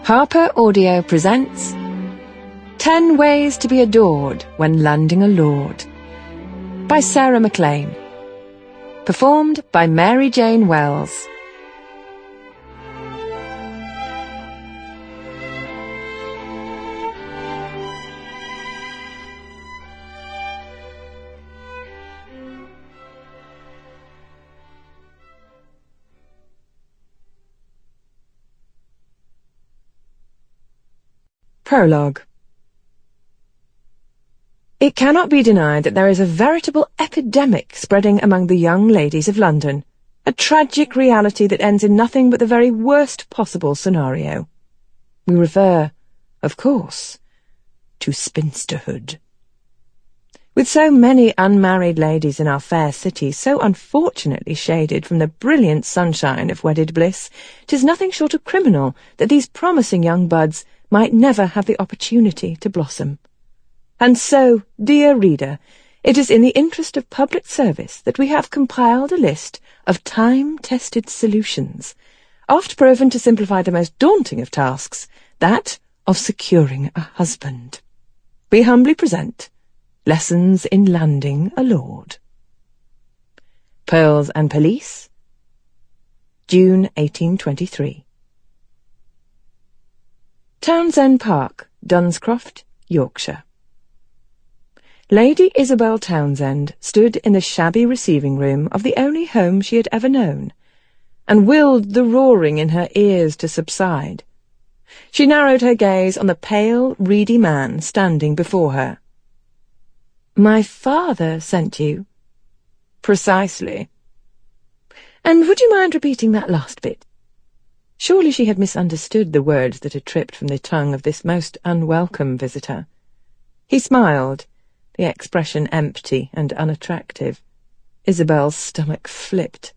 Harper Audio presents 10 Ways to be Adored When Landing a Lord by Sarah MacLean. Performed by Mary Jane Wells. Prologue. It cannot be denied that there is a veritable epidemic spreading among the young ladies of London, a tragic reality that ends in nothing but the very worst possible scenario. We refer, of course, to spinsterhood. With so many unmarried ladies in our fair city so unfortunately shaded from the brilliant sunshine of wedded bliss, 'tis nothing short of criminal that these promising young buds might never have the opportunity to blossom. And so, dear reader, it is in the interest of public service that we have compiled a list of time-tested solutions, oft proven to simplify the most daunting of tasks, that of securing a husband. We humbly present Lessons in Landing a Lord. Pearls and Police, June 1823. Townsend Park, Dunscroft, Yorkshire. Lady Isabel Townsend stood in the shabby receiving room of the only home she had ever known, and willed the roaring in her ears to subside. She narrowed her gaze on the pale, reedy man standing before her. "My father sent you?" "Precisely." "And would you mind repeating that last bit?" Surely she had misunderstood the words that had tripped from the tongue of this most unwelcome visitor. He smiled, the expression empty and unattractive. Isabel's stomach flipped.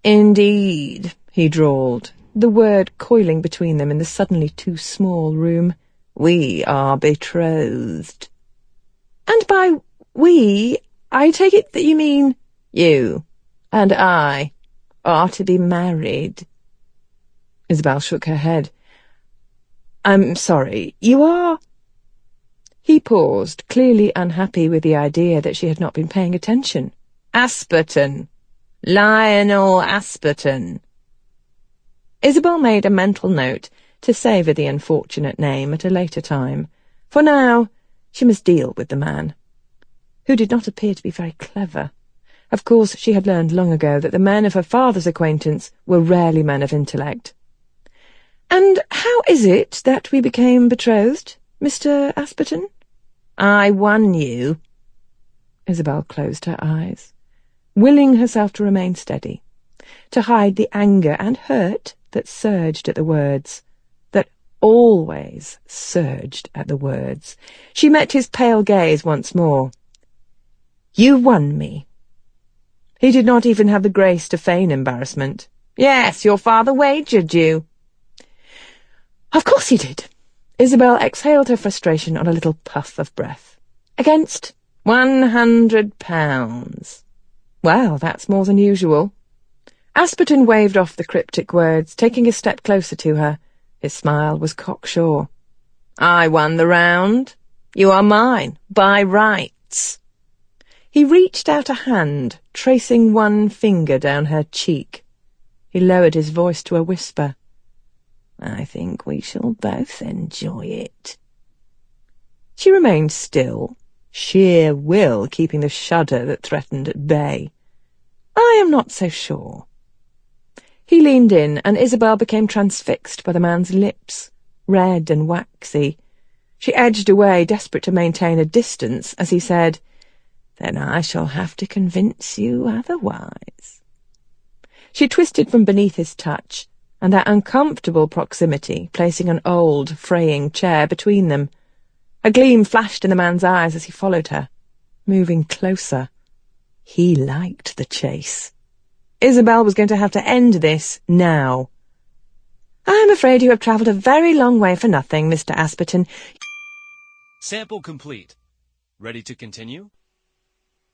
"Indeed," he drawled, the word coiling between them in the suddenly too small room. "We are betrothed." "And by we, I take it that you mean—" "You and I are to be married." Isabel shook her head. "I'm sorry, you are—" He paused, clearly unhappy with the idea that she had not been paying attention. "Asperton. Lionel Asperton." Isabel made a mental note to savour the unfortunate name at a later time. For now, she must deal with the man, who did not appear to be very clever. Of course, she had learned long ago that the men of her father's acquaintance were rarely men of intellect. "And how is it that we became betrothed, Mr. Asperton?" "I won you." Isabel closed her eyes, willing herself to remain steady, to hide the anger and hurt that surged at the words, that always surged at the words. She met his pale gaze once more. "You won me." He did not even have the grace to feign embarrassment. "Yes, your father wagered you." "Of course he did." Isabel exhaled her frustration on a little puff of breath. "Against £100. Well, that's more than usual." Asperton waved off the cryptic words, taking a step closer to her. His smile was cocksure. "I won the round. You are mine, by rights." He reached out a hand, tracing one finger down her cheek. He lowered his voice to a whisper. "I think we shall both enjoy it." She remained still, sheer will keeping the shudder that threatened at bay. "I am not so sure." He leaned in, and Isabel became transfixed by the man's lips, red and waxy. She edged away, desperate to maintain a distance, as he said, "Then I shall have to convince you otherwise." She twisted from beneath his touch, and that uncomfortable proximity, placing an old, fraying chair between them. A gleam flashed in the man's eyes as he followed her, moving closer. He liked the chase. Isabel was going to have to end this now. "I'm afraid you have travelled a very long way for nothing, Mr. Asperton." Sample complete. Ready to continue?